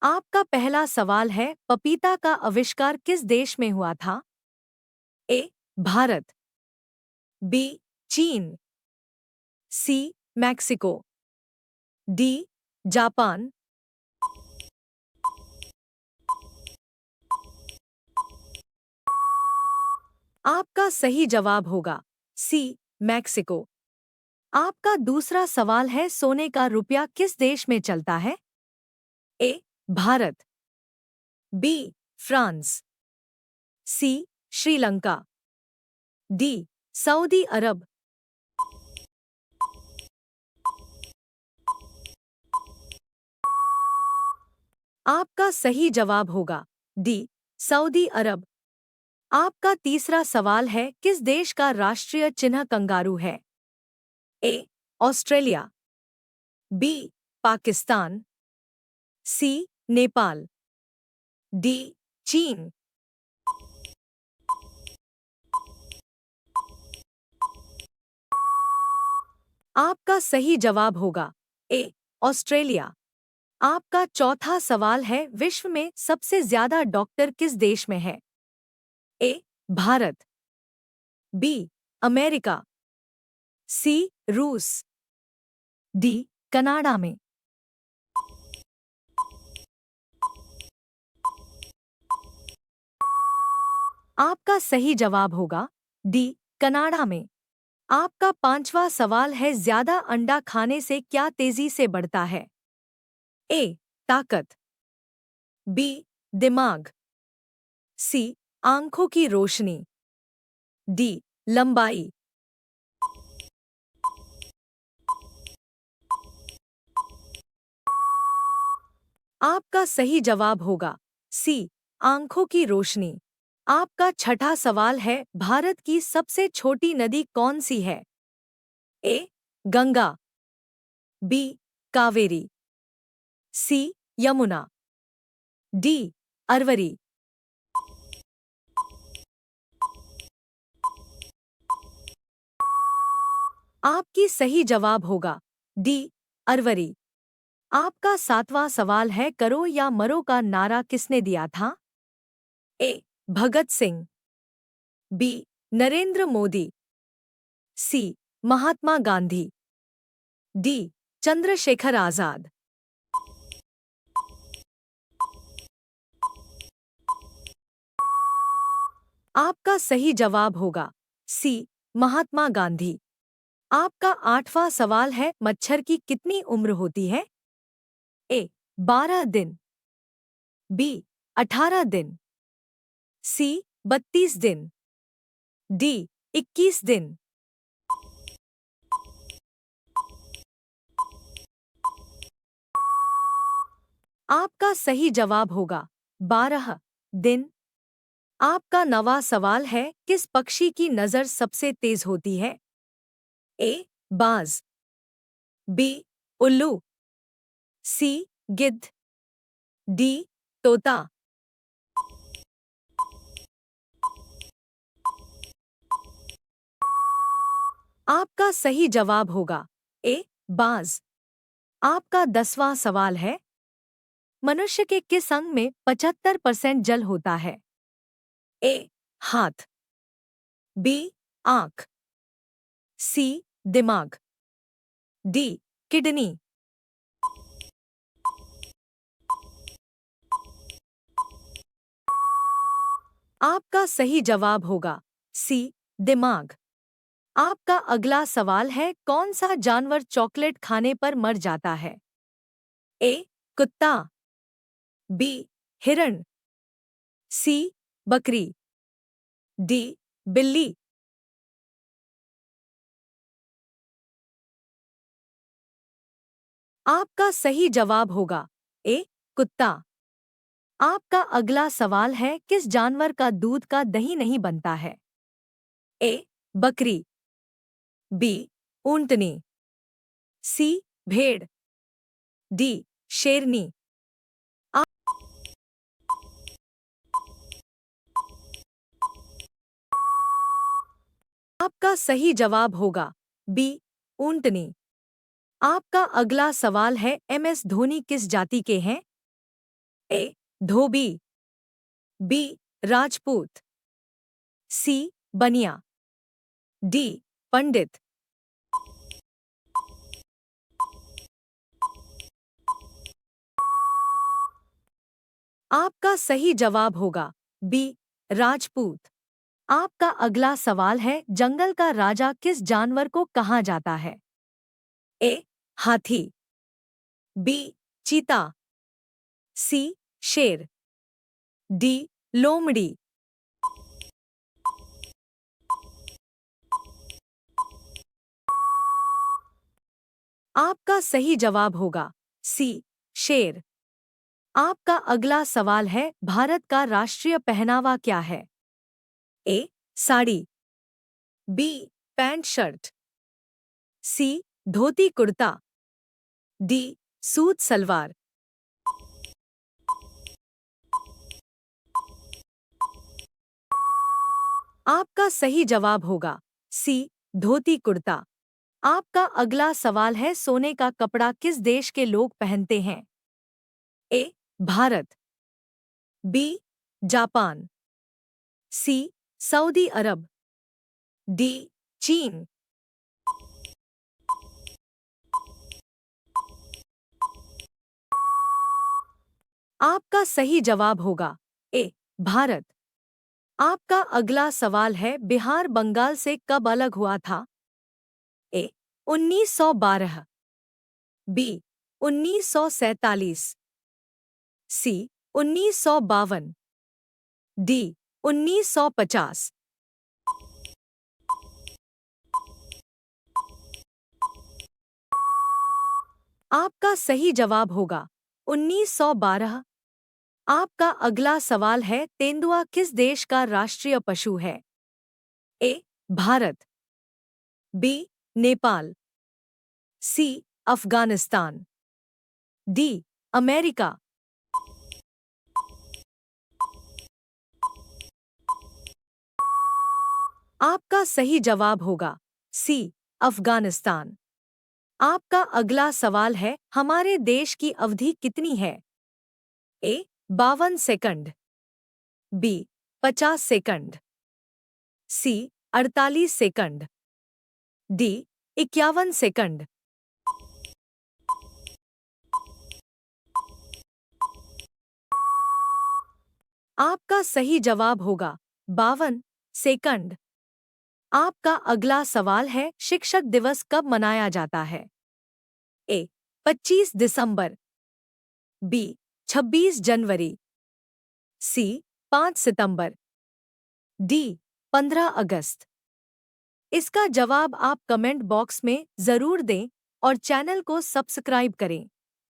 आपका पहला सवाल है, पपीता का आविष्कार किस देश में हुआ था? ए भारत, बी चीन, सी मैक्सिको, डी जापान। आपका सही जवाब होगा सी मैक्सिको। आपका दूसरा सवाल है, सोने का रुपया किस देश में चलता है? ए भारत, बी फ्रांस, सी श्रीलंका, डी सऊदी अरब। आपका सही जवाब होगा डी सऊदी अरब। आपका तीसरा सवाल है, किस देश का राष्ट्रीय चिन्ह कंगारू है? A Australia, B Pakistan, C Nepal, D चीन। आपका सही जवाब होगा ए ऑस्ट्रेलिया। आपका चौथा सवाल है, विश्व में सबसे ज्यादा डॉक्टर किस देश में है? ए भारत, बी अमेरिका, सी रूस, डी कनाडा में। आपका सही जवाब होगा डी कनाडा में। आपका पांचवा सवाल है, ज्यादा अंडा खाने से क्या तेजी से बढ़ता है? ए ताकत, बी दिमाग, सी आंखों की रोशनी, डी लंबाई। आपका सही जवाब होगा सी आंखों की रोशनी। आपका छठा सवाल है, भारत की सबसे छोटी नदी कौन सी है? ए गंगा, बी कावेरी, सी यमुना, डी अरवरी। आपकी सही जवाब होगा डी अरवरी। आपका सातवां सवाल है, करो या मरो का नारा किसने दिया था? ए भगत सिंह, बी नरेंद्र मोदी, सी महात्मा गांधी, डी चंद्रशेखर आजाद। आपका सही जवाब होगा सी महात्मा गांधी। आपका आठवां सवाल है, मच्छर की कितनी उम्र होती है? ए 12 दिन, बी 18 दिन, सी 32 दिन, डी 21 दिन। आपका सही जवाब होगा 12 दिन। आपका नवा सवाल है, किस पक्षी की नज़र सबसे तेज होती है? ए बाज, बी उल्लू, सी गिद्ध, डी तोता। आपका सही जवाब होगा ए बाज। आपका 10वां सवाल है, मनुष्य के किस अंग में 75% जल होता है? ए हाथ, बी आंख, सी दिमाग, डी किडनी। आपका सही जवाब होगा सी दिमाग। आपका अगला सवाल है, कौन सा जानवर चॉकलेट खाने पर मर जाता है? ए कुत्ता, बी हिरण, सी बकरी, डी बिल्ली। आपका सही जवाब होगा ए कुत्ता। आपका अगला सवाल है, किस जानवर का दूध का दही नहीं बनता है? ए बकरी, बी ऊंटनी, सी भेड़, डी शेरनी। आ- आपका सही जवाब होगा बी ऊंटनी। आपका अगला सवाल है, एमएस धोनी किस जाति के हैं? ए धोबी, बी राजपूत, सी बनिया, डी पंडित। आपका सही जवाब होगा बी राजपूत। आपका अगला सवाल है, जंगल का राजा किस जानवर को कहा जाता है? ए हाथी, बी चीता, सी शेर, डी लोमड़ी। आपका सही जवाब होगा सी शेर। आपका अगला सवाल है, भारत का राष्ट्रीय पहनावा क्या है? ए साड़ी, बी पैंट शर्ट, सी धोती कुर्ता, डी सूट सलवार। आपका सही जवाब होगा सी धोती कुर्ता। आपका अगला सवाल है, सोने का कपड़ा किस देश के लोग पहनते हैं? A Bharat, B Japan, C Saudi Arab, D चीन। आपका सही जवाब होगा ए भारत। आपका अगला सवाल है, बिहार बंगाल से कब अलग हुआ था? ए 1912, बी 1947, सी 1952, डी 1950। आपका सही जवाब होगा 1912। आपका अगला सवाल है, तेंदुआ किस देश का राष्ट्रीय पशु है? ए भारत, बी नेपाल, सी अफगानिस्तान, डी अमेरिका। आपका सही जवाब होगा सी अफगानिस्तान। आपका अगला सवाल है, हमारे देश की अवधि कितनी है? ए 52 सेकंड, बी 50 सेकंड, सी 48 सेकंड, डी 51 सेकंड। आपका सही जवाब होगा 52 सेकंड। आपका अगला सवाल है, शिक्षक दिवस कब मनाया जाता है? ए 25 दिसंबर, बी 26 जनवरी, सी 5 सितंबर, डी 15 अगस्त। इसका जवाब आप कमेंट बॉक्स में जरूर दें और चैनल को सब्सक्राइब करें।